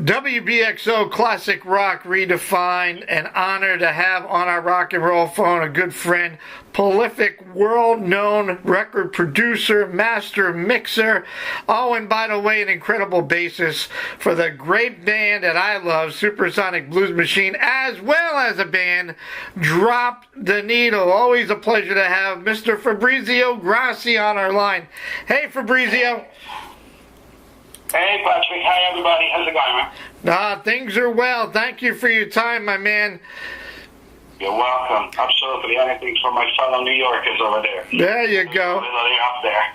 WBXO Classic Rock Redefined. An honor to have on our rock and roll phone a good friend, prolific, world-known record producer, master mixer. Oh, and by the way, an incredible bassist for the great band that I love, Supersonic Blues Machine, as well as a band, Drop the Needle. Always a pleasure to have Mr. Fabrizio Grossi on our line. Hey, Fabrizio. Hey, Patrick. Hi, everybody. How's it going, man? Things are well. Thank you for your time, my man. You're welcome. Absolutely. Anything for my fellow New Yorkers over there. There you go. Up there.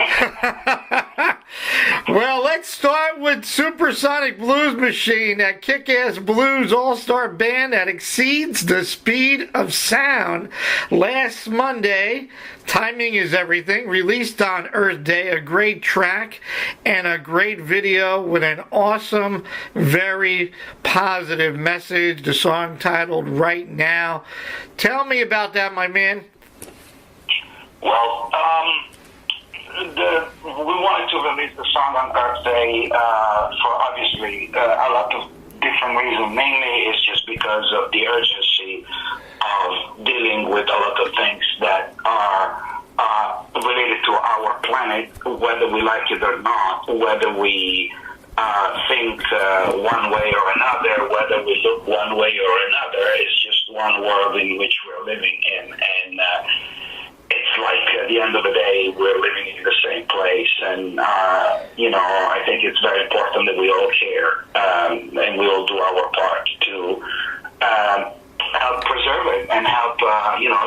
Well, let's start with Supersonic Blues Machine, that kick-ass blues all-star band that exceeds the speed of sound. Last Monday, Timing is Everything, released on Earth Day, a great track and a great video with an awesome, very positive message. The song titled Right Now. Tell me about that, my man. Well, we wanted to release the song on Earth Day for obviously a lot of different reasons. Mainly it's just because of the urgency of dealing with a lot of things that are related to our planet, whether we like it or not, whether we think one way or another, whether we look one way or another. It's just one world in which we're living in, and it's like at the end of the day, we're living in the same place, and I think it's very important that we all care and we all do our part to help preserve it and help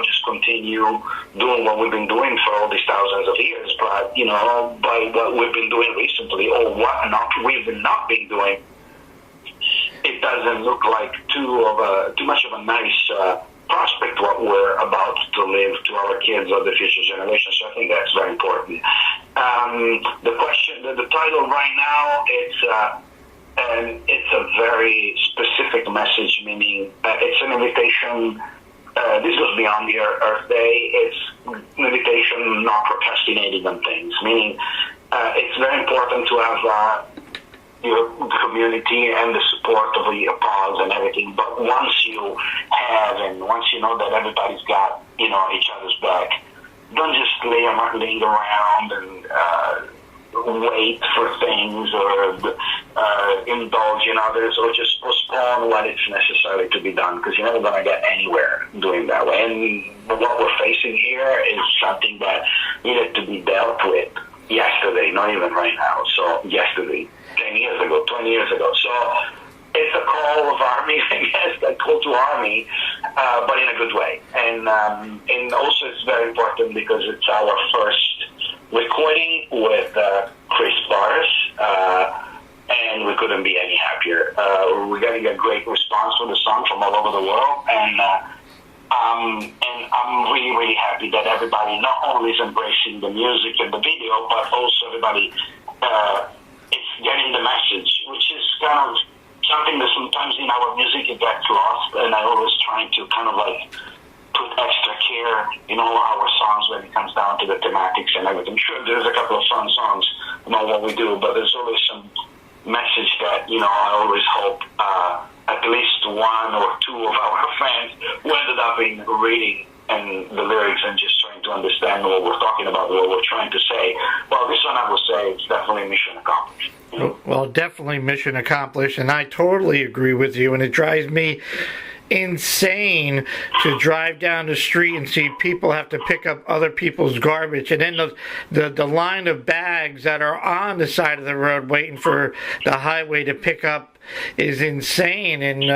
just continue doing what we've been doing for all these thousands of years. But by what we've been doing recently, or what we've not been doing, it doesn't look like too much of a nice prospect what we're about to live to our kids or the future generations. So I think that's very important. The title right now, it's a very specific message, meaning it's an invitation. This goes beyond the Earth Day. It's an invitation not procrastinating on things, meaning it's very important to have your community and the support of your pals and everything. But once you have, and once you know that everybody's got, each other's back, don't just linger around and wait for things or indulge in others, or just postpone what it's necessary to be done, because you're never going to get anywhere doing that way. And what we're facing here is something that needed to be dealt with yesterday, not even right now. So yesterday, 10 years ago, 20 years ago. So it's a call of army, I guess, a call to army, but in a good way. And also it's very important because it's our first recording with Chris Bars, and we couldn't be any happier. We're getting a great response from the song from all over the world, and I'm really, really happy that everybody not only is embracing the music and the video, but also everybody is getting the message, which is kind of something that sometimes in our music it gets lost, and I always trying to kind of like put extra care in all our songs when it comes down to the thematics and everything. Sure, there's a couple of fun songs about what we do, but there's always some message that, I always hope at least one or two of our fans who ended up in reading and the lyrics and just trying to understand what we're talking about, what we're trying to say. Well, this one I will say it's definitely mission accomplished. Well, definitely mission accomplished, and I totally agree with you, and it drives me insane to drive down the street and see people have to pick up other people's garbage, and then the line of bags that are on the side of the road waiting for the highway to pick up is insane. And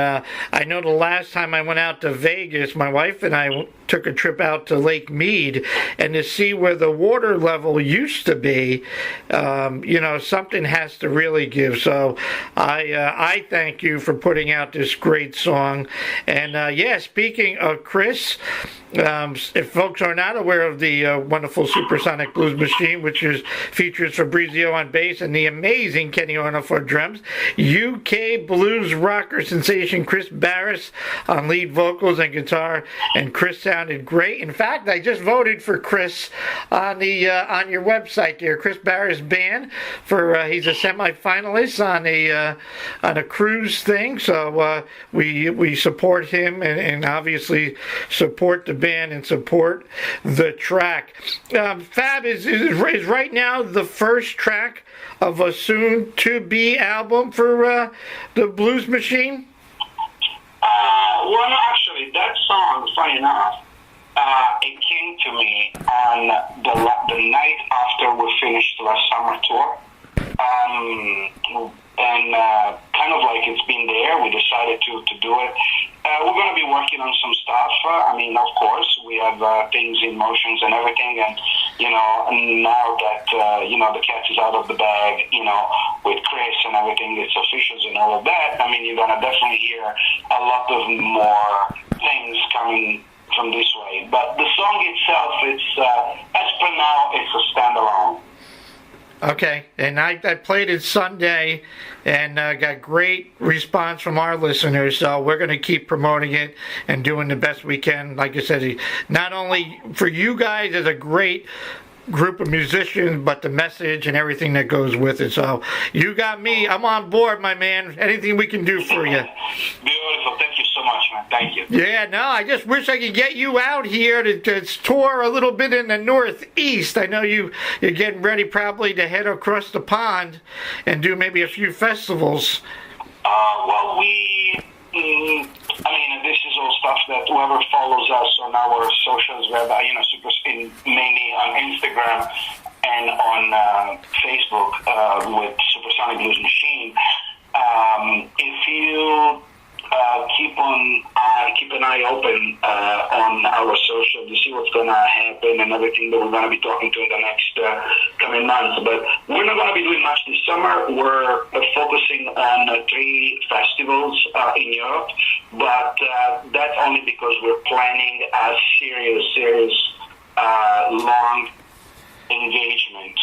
I know the last time I went out to Vegas, my wife and I took a trip out to Lake Mead, and to see where the water level used to be, something has to really give. So I thank you for putting out this great song, And yeah, speaking of Chris, if folks are not aware of the wonderful Supersonic Blues Machine, which features Fabrizio on bass and the amazing Kenny Arnold for drums, UK blues rocker sensation Chris Barris on lead vocals and guitar, and Chris sounded great. In fact, I just voted for Chris on your website there, Chris Barris Band, for he's a semi-finalist on a cruise thing. So we support him and obviously support the band and support the track. Fab is right now the first track of a soon-to-be album for the Blues Machine? Well, no, actually, that song, funny enough, it came to me on the night after we finished last summer tour. And kind of like it's been there, we decided to do it. We're going to be working on some stuff. Of course, we have things in motions and everything. And, now that, the cat is out of the bag, with Chris and everything, it's officials and all of that, you're going to definitely hear a lot of more things coming from this way. But the song itself, it's, as per now, it's a standalone. Okay, and I played it Sunday and got great response from our listeners, so we're going to keep promoting it and doing the best we can. Like I said, not only for you guys as a great group of musicians, but the message and everything that goes with it. So you got me. I'm on board, my man. Anything we can do for you. Beautiful. Thank you so much, man. Thank you. Yeah, no, I just wish I could get you out here to tour a little bit in the Northeast. I know you're getting ready probably to head across the pond and do maybe a few festivals. Well, this is all stuff that whoever follows us on our socials, mainly on Instagram and on Facebook with Supersonic Blues Machine. If you keep an eye open on our social to see what's going to happen and everything that we're going to be talking to in the next coming months. But we're not going to be doing much this summer. We're focusing on 3 festivals in Europe, but that's only because we're planning a serious long engagement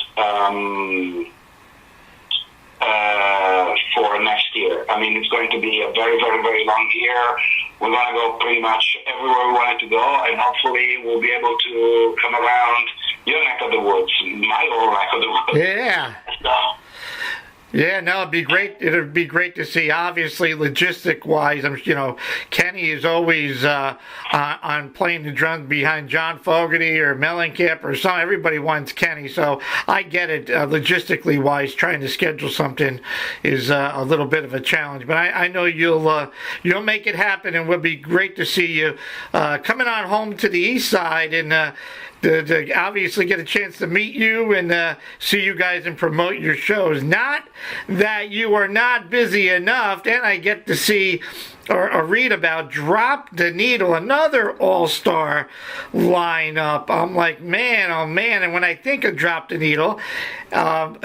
for next year. It's going to be a very, very, very long year. We're going to go pretty much everywhere we wanted to go, and hopefully we'll be able to come around your neck of the woods, my old neck of the woods. Yeah. Yeah, no, it'd be great. It'd be great to see. Obviously, logistic-wise, Kenny is always on playing the drums behind John Fogerty or Mellencamp or some. Everybody wants Kenny, so I get it. Logistically-wise, trying to schedule something is a little bit of a challenge. But I know you'll make it happen, and it would be great to see you coming on home to the East Side and. To obviously get a chance to meet you and see you guys and promote your shows. Not that you are not busy enough. Then I get to see or read about Drop the Needle, another all-star lineup. I'm like, man, oh man. And when I think of Drop the Needle,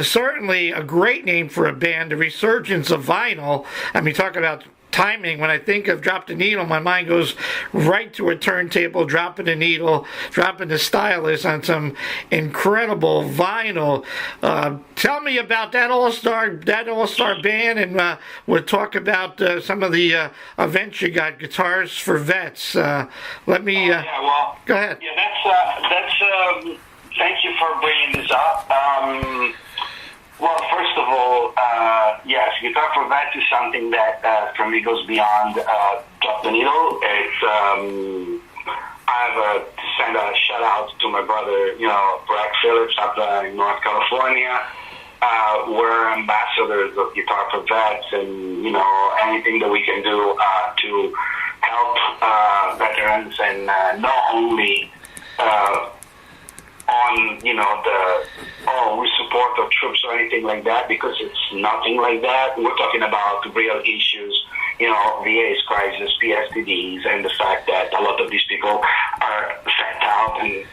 certainly a great name for a band, the resurgence of vinyl. Talk about timing. When I think of Drop the Needle, my mind goes right to a turntable, dropping the needle, dropping the stylus on some incredible vinyl. Tell me about that all-star band, and we'll talk about some of the events you got. Guitars for Vets. Let me. Go ahead. Yeah, that's. Thank you for bringing this up. Well, first of all, yes, Guitar for Vets is something that for me goes beyond Drop the Needle. It's I have to send a shout out to my brother, Brad Phillips up in North California. We're ambassadors of Guitar for Vets, and anything that we can do to help veterans, and not only on we support our troops or anything like that, because it's nothing like that. We're talking about real issues, VA's crisis, PSTDs, and the fact that a lot of these people are sent out and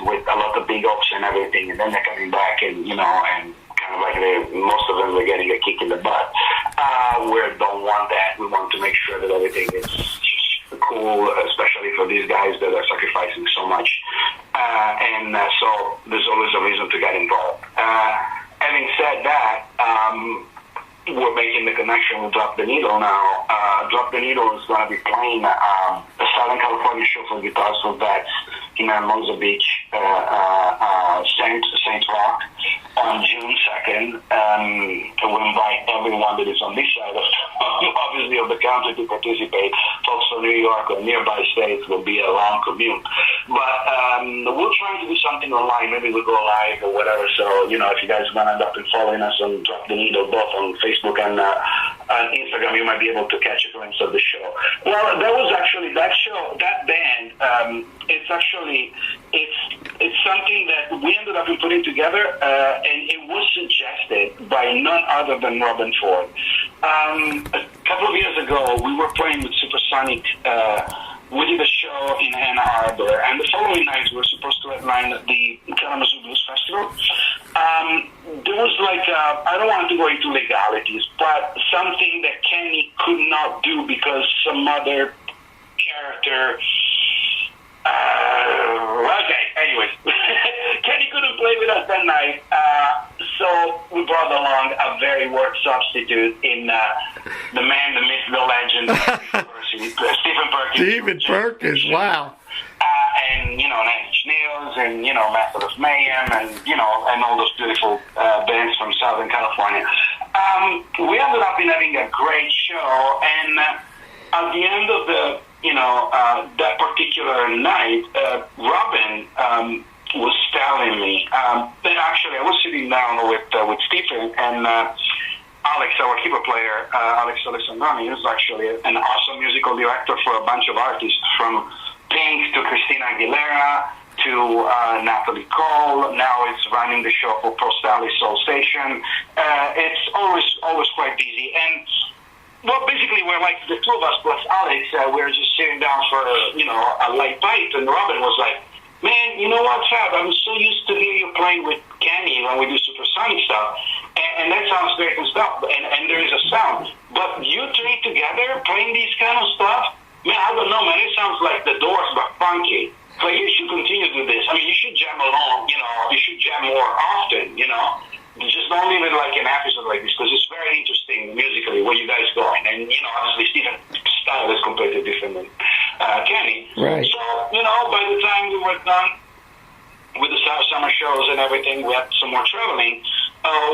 with a lot of big hopes and everything, and then they're coming back and and kind of like most of them are getting a kick in the butt. We don't want that. We want to make sure that everything is cool, especially for these guys that are sacrificing so much. So there's always a reason to get involved. Having said that, we're making the connection with Drop the Needle now. Drop the Needle is going to be playing a Southern California show for guitars for vets in Hermosa Beach, Saint Rock, on June 2nd. We invite everyone that is on this side of obviously of the country to participate. Folks from New York or nearby states will be a long commute. But we're trying to do something online. Maybe we'll go live or whatever. So, if you guys want to end up following us on Drop the Needle, both on Facebook and Instagram, you might be able to catch a glimpse of the show. Well, that was actually that show, that band. It's something that we ended up putting together, and it was suggested by none other than Robin Ford. A couple of years ago, we were playing with Supersonic. We did a show in Ann Arbor, and the following night we were supposed to headline the Kalamazoo Blues Festival. There was I don't want to go into legalities, but something that Kenny could not do because some other character... anyways, Kenny couldn't play with us that night, so we brought along a very work substitute in the man, the myth, the legend, Stephen Perkins. Stephen Perkins, wow. And, Nine Inch Nails, and, Method of Mayhem, and, and all those beautiful bands from Southern California. We ended up having a great show, and at the end of the that particular night, Robin was telling me that actually I was sitting down with Stephen and Alex, our keyboard player, Alex Alessandroni, who's actually an awesome musical director for a bunch of artists, from Pink to Christina Aguilera to Natalie Cole. Now it's running the show for Pro Stanley Soul Station. It's always quite busy. And well, basically, we're like the two of us plus Alex. We're just sitting down for a light bite, and Robin was like, "Man, you know what, Fab? I'm so used to hear you playing with Kenny when we do Supersonic stuff, and that sounds great and stuff. And there is a sound, but you three together playing these kind of stuff, man, I don't know, man. It sounds like the Doors but funky. But you should continue to do this. I mean, you should jam along. You should jam more often. Just don't leave it like an episode like this, because it's very interesting musically where you guys going. And, obviously Stephen's style is completely different than Kenny. Right. So, by the time we were done with the summer shows and everything, we had some more traveling.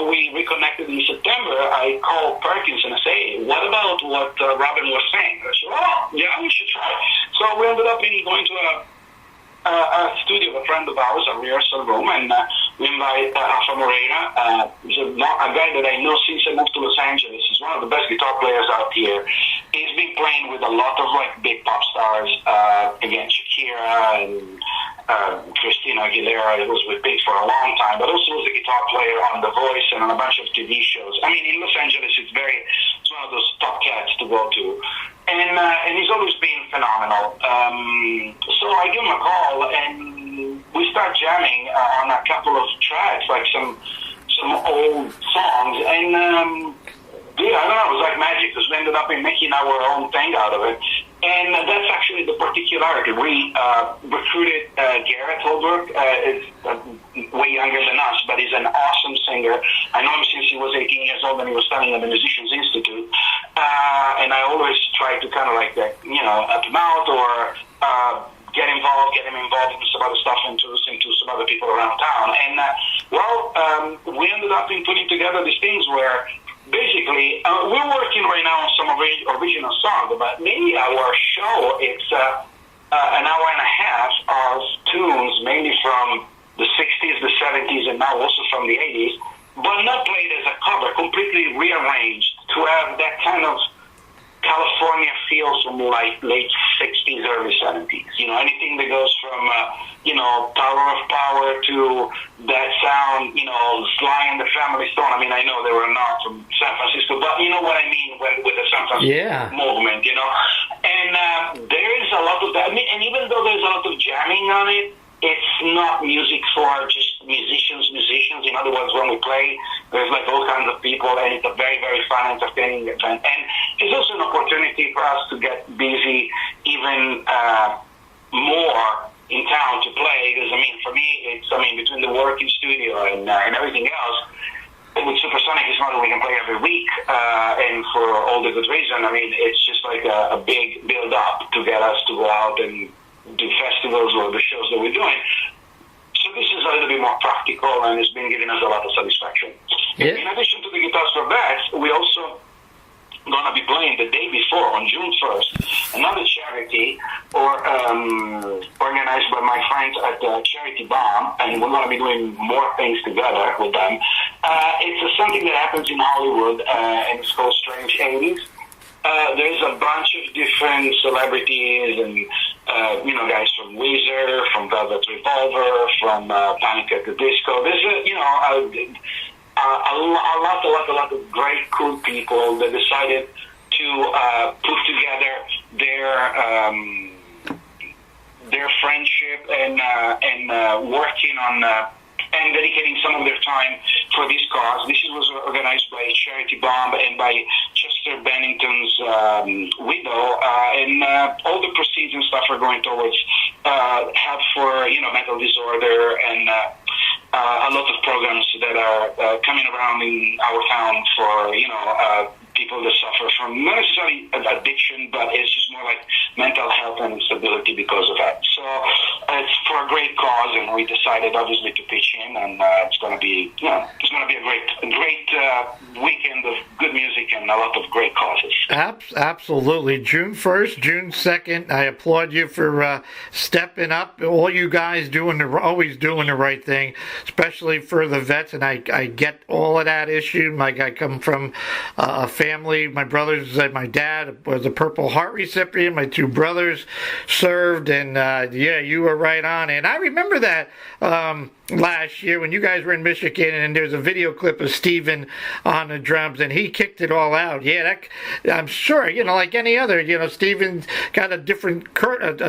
We reconnected in September. I called Perkins and I said, "Hey, what about what Robin was saying?" I said, "Oh, yeah, we should try." So we ended up going to a studio of a friend of ours, a rehearsal room, and we invite Alpha Morena. He's a guy that I know since I moved to Los Angeles. He's one of the best guitar players out here. He's been playing with a lot of big pop stars, again, Shakira and Christina Aguilera. He was with Pink for a long time, but also was a guitar player on The Voice and on a bunch of TV shows. I mean, in Los Angeles, it's one of those top cats to go to. And he's always been phenomenal. So I give him a call, and we start jamming on a couple of tracks, like some old songs. And I don't know, it was like magic, because we ended up making our own thing out of it. And that's actually the particularity. We recruited Garrett Holbrook. Is way younger than us, but he's an awesome singer. I know him since he was 18 years old, and he was studying at the Musicians Institute. And I always try to kind of help him out, or get him involved in some other stuff, and introduce him to some other people around town. And we ended up putting together these things where basically we're working right now on some original songs, but maybe our show, it's an hour and a half of tunes, mainly from the 60s, the 70s, and now also from the 80s, but not played as a cover, completely rearranged to have that kind of California feels from late 60s, early 70s. Anything that goes from, Tower of Power to that sound, Sly and the Family Stone. I mean, I know they were not from San Francisco, but you know what I mean with the San Francisco movement, And there is a lot of that. I mean, and even though there's a lot of jamming on it, it's not music for just musicians. In other words, when we play, there's all kinds of people, and it's a very, very fun, entertaining event. And it's also an opportunity for us to get busy even even more in town to play, because for me, it's between the work in studio and everything else. With Supersonic, it's not that we can play every week, and for all the good reason. It's just like a big build up to get us to go out and do festivals or the shows that we're doing. So this is a little bit more practical, and it's been giving us a lot of satisfaction. Yeah. In addition to the Guitars for Vets, we also going to be playing the day before, on June 1st, another charity organized by my friends at Charity Bomb, and we're going to be doing more things together with them. It's something that happens in Hollywood, and it's called Strange 80s. There's a bunch of different celebrities and, guys from Weezer, from Velvet Revolver, from Panic at the Disco. There's a lot of great, cool people that decided to put together their friendship and working on and dedicating some of their time for this cause. This was organized by Charity Bomb and by Chester Bennington's widow, and all the proceeds and stuff are going towards help for mental disorder and a lot of programs that are coming around in our town for people that suffer from not necessarily addiction, but it's just more like mental health and instability because of that. So it's for a great cause, and we decided obviously to pitch in, and it's going to be a great weekend of good music and a lot of great causes. Absolutely. June 1st, June 2nd. I applaud you for stepping up. All you guys always doing the right thing, especially for the vets, and I get all of that issue. Like, I come from a family. My brothers and my dad was a Purple Heart recipient. My two brothers served, and you were right on. And I remember that last year when you guys were in Michigan, and there's a video clip of Steven on the drums, and he kicked it all out. Yeah, I'm sure, like any other, Steven's got a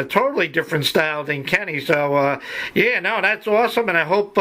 totally different style than Kenny. So, that's awesome, and I hope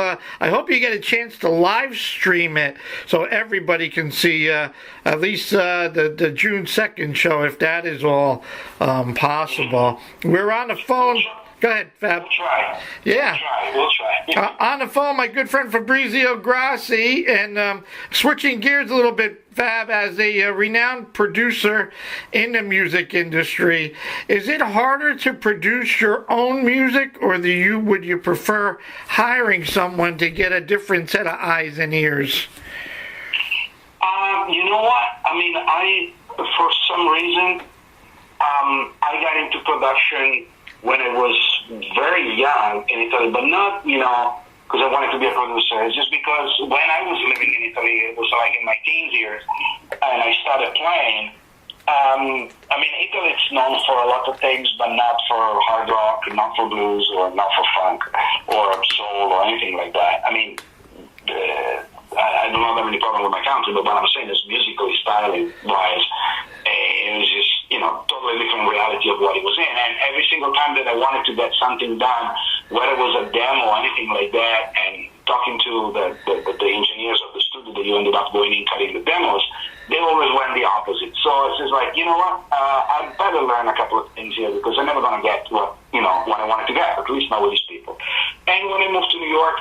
you get a chance to live stream it so everybody can see at least the June 2nd show, if that is all possible. We're on the phone. Go ahead, Fab. We'll try. Yeah. We'll try. On the phone, my good friend Fabrizio Grossi, and switching gears a little bit, Fab, as a renowned producer in the music industry, is it harder to produce your own music, or would you prefer hiring someone to get a different set of eyes and ears? You know what? For some reason, I got into production when I was very young in Italy, but not, because I wanted to be a producer. It's just because when I was living in Italy, it was like in my teens years, and I started playing. Italy is known for a lot of things, but not for hard rock, not for blues, or not for funk, or soul, or anything like that. I don't have any problem with my country, but what I'm saying is musically, styling-wise, it was just, totally different reality of what it was in. And every single time that I wanted to get something done, whether it was a demo or anything like that, and talking to the engineers of the studio that you ended up going in cutting the demos, they always went the opposite. So it's just like, you know what, I better learn a couple of things here, because I'm never going to get what I wanted to get, at least not with these people. And when I moved to New York,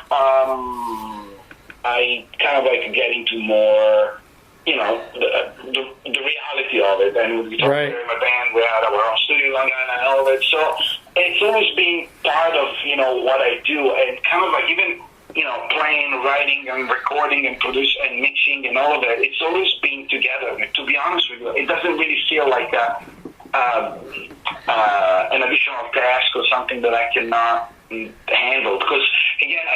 I kind of like get into more, the reality of it. And we talked right. in my band, we had our own studio Long Island and all of it. So it's always been part of, what I do, and kind of like even, playing, writing, and recording, and producing, and mixing, and all of that. It's always been together. And to be honest with you, it doesn't really feel like an additional task or something that I cannot handle, because again,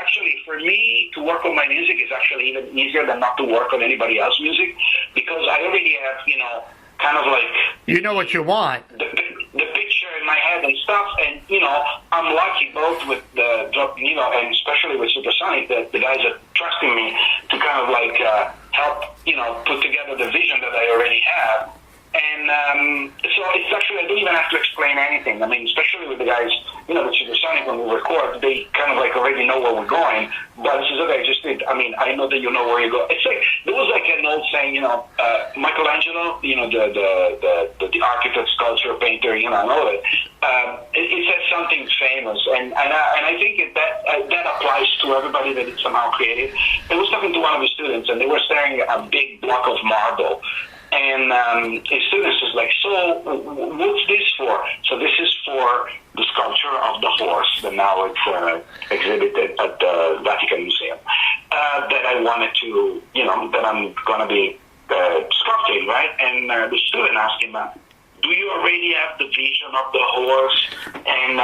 actually for me to work on my music is actually even easier than not to work on anybody else's music, because I already have kind of like what you want, the picture in my head and stuff, and I'm lucky both with the and especially with Supersonic that the guys are trusting me to kind of like help put together the vision that I already have. And so it's actually, I don't even have to explain anything. I mean, especially with the guys, the Supersonic, when we record, they kind of like already know where we're going. But this is okay, I know that you know where you go. It's like, there was like an old saying, Michelangelo, the architect, sculpture, painter, and all of it. It says something famous, and I think that applies to everybody that is somehow creative. I was talking to one of the students, and they were staring at a big block of marble. And his students was like, so what's this for? So this is for the sculpture of the horse that now it's exhibited at the Vatican Museum. That I wanted to, that I'm going to be sculpting, right? And the student asked him, do you already have the vision of the horse and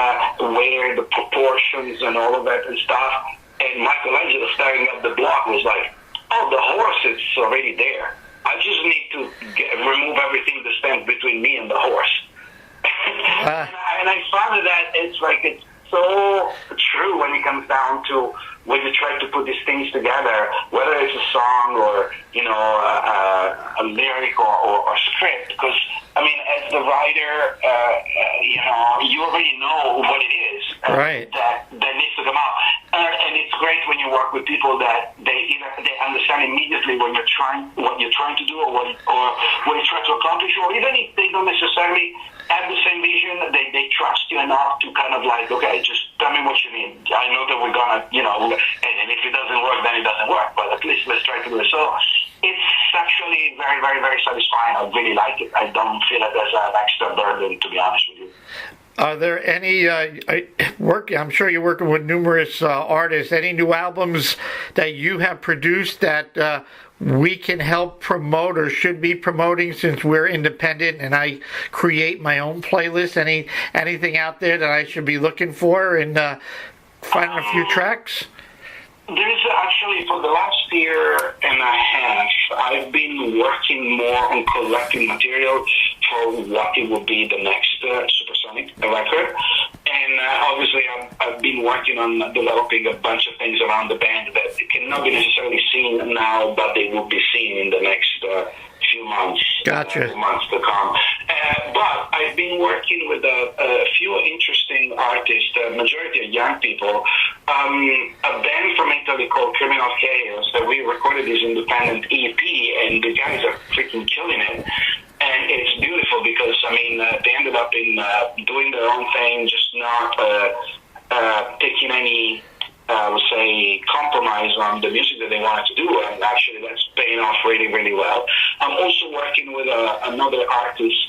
where the proportions and all of that and stuff? And Michelangelo, staring at the block, was like, oh, the horse is already there. I just need to remove everything that stands between me and the horse. And I found that it's so true when it comes down to when you try to put these things together, whether it's a song or, a lyric or script. Because, as the writer, you already know what it is right. that needs to come out. And it's great when you work with people that they understand immediately what you're trying to do or what you're trying to accomplish, or even if they don't necessarily have the same vision, they trust you enough to kind of like, okay, just tell me what you need. I know that we're gonna, and if it doesn't work, then it doesn't work, but at least let's try to do it. So it's actually very, very, very satisfying. I really like it. I don't feel it as an extra burden, to be honest with you. Are there any I'm sure you're working with numerous artists, any new albums that you have produced that we can help promote or should be promoting, since we're independent and I create my own playlist? Anything out there that I should be looking for and finding a few tracks? There's actually, for the last year and a half, I've been working more on collecting material for what it will be the next Supersonic record. And obviously, I've been working on developing a bunch of things around the band that cannot be necessarily seen now, but they will be seen in the next few months. Gotcha. Months to come. But I've been working with a few interesting artists, majority of young people. A band from Italy called Criminal Chaos that we recorded this independent EP, and the guys are freaking killing it. And it's beautiful because, they ended up doing their own thing, just not taking any, I would say, compromise on the music that they wanted to do. And actually, that's paying off really, really well. I'm also working with another artist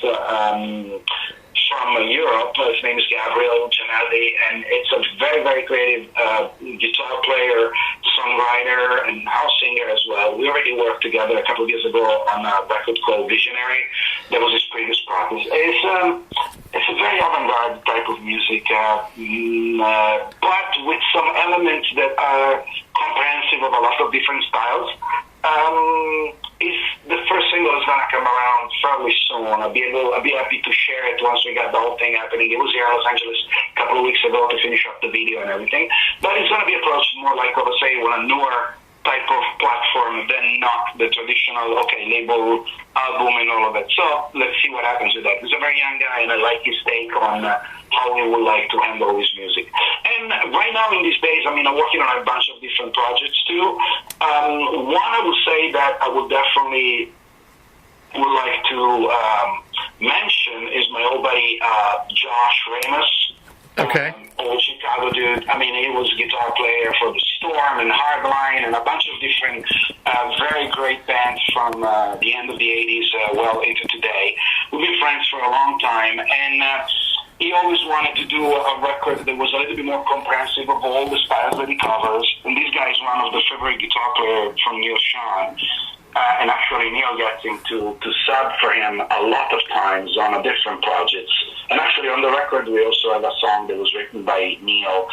from Europe. His name is Gabriel Gianelli, and it's a very, very creative guitar player, songwriter, and house singer as well. We already worked together a couple of years ago on a record called Visionary. That was his previous project. It's a very avant-garde type of music, but with some elements that are comprehensive of a lot of different styles. The first single is gonna come around fairly soon. I'll be happy to share it once we got the whole thing happening. It was here in Los Angeles a couple of weeks ago to finish up the video and everything. But it's gonna be approached more like, I would say, on a newer type of platform than not the traditional, label, album and all of that. So let's see what happens with that. He's a very young guy, and I like his take on how he would like to handle his music. And right now in these days, I'm working on a bunch of different projects too. One I would say that I would definitely would like to mention is my old buddy Josh Ramos. Okay. Old Chicago dude. He was a guitar player for The Storm and Hardline and a bunch of different very great bands from the end of the 80s well into today. We've been friends for a long time, and he always wanted to do a record that was a little bit more comprehensive of all the styles that he covers. And this guy is one of the favorite guitar players from Neil Sean. And actually, Neil gets him to sub for him a lot of times on different projects. And actually, on the record, we also have a song that was written by Neil.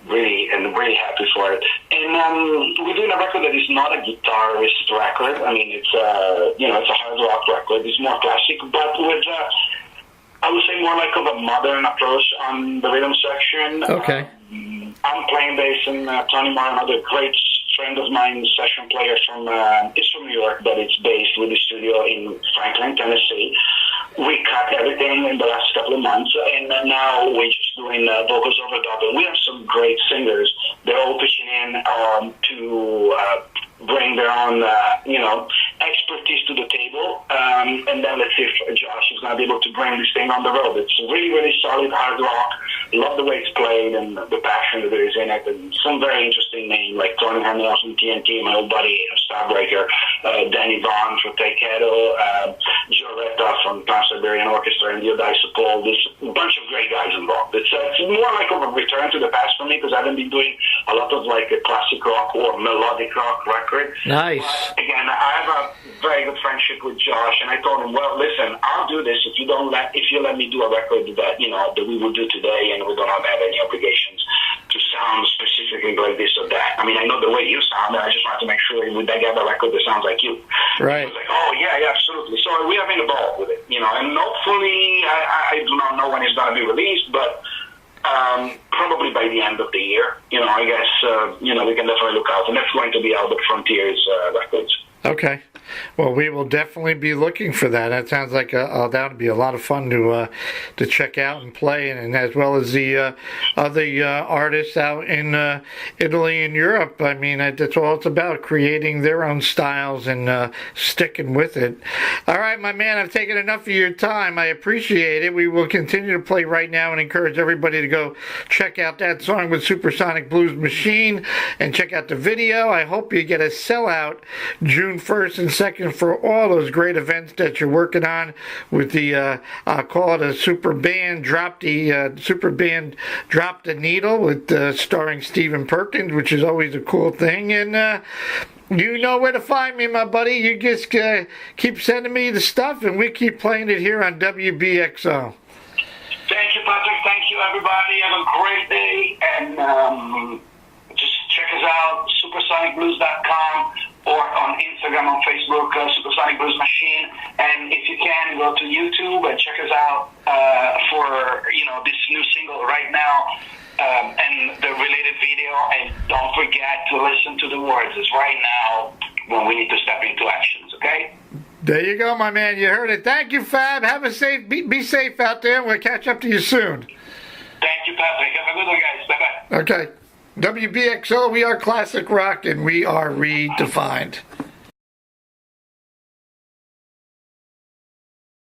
Really happy for it. And we're doing a record that is not a guitarist record. It's a hard rock record. It's more classic, but with I would say more like of a modern approach on the rhythm section. Okay. I'm playing bass, and Tony Moore, another great friend of mine, session player from New York, but it's based with the studio in Franklin, Tennessee. recut everything in the last couple of months, and now we're just doing vocals overdub. And we have some great singers. They're all pitching in to bring their own, expertise to the table. And then let's see if Josh is going to be able to bring this thing on the road. It's really, really solid hard rock. Love the way it's played and the passion that there is in it. And some very interesting names like Tony Hernandez from TNT, my old buddy, Starbreaker, Danny Vaughn from Takedo, Joe Retta from Trans-Siberian Orchestra, and Diodice Paul. There's a bunch of great guys involved. It's more like a return to the past for me because I haven't been doing a lot of like a classic rock or melodic rock record. Nice. But again, I have a very good friendship with Josh, and I told him, well, listen, I'll do this if you let me do a record that that we will do today, and we don't have any obligations to sound specifically like this or that. I mean, I know the way you sound, and I just want to make sure we get a record that sounds like you. Right. He was like, oh yeah, absolutely. So we have been involved with it, and hopefully, I do not know when it's going to be released, but probably by the end of the year. I guess we can definitely look out, and that's going to be Albert Frontiers Records. Okay. Well, we will definitely be looking for that. That sounds like that would be a lot of fun to check out and play, and as well as the other artists out in Italy and Europe. I mean, that's all it's about, creating their own styles and sticking with it. All right, my man, I've taken enough of your time. I appreciate it. We will continue to play right now and encourage everybody to go check out that song with Supersonic Blues Machine and check out the video. I hope you get a sellout June 1st and 2nd for all those great events that you're working on with the call it a super band drop the needle with starring Stephen Perkins, which is always a cool thing. And you know where to find me, my buddy. You just keep sending me the stuff, and we keep playing it here on WBXO. Thank you, Patrick. Thank you, everybody. Have a great day, and just check us out, supersonicblues.com, or on Instagram, on Facebook, Supersonic Blues Machine. And if you can, go to YouTube and check us out for this new single right now and the related video. And don't forget to listen to the words. It's right now when we need to step into actions, okay? There you go, my man. You heard it. Thank you, Fab. Have a safe, be safe out there. We'll catch up to you soon. Thank you, Patrick. Have a good one, guys. Bye-bye. Okay. WBXO, we are classic rock, and we are redefined.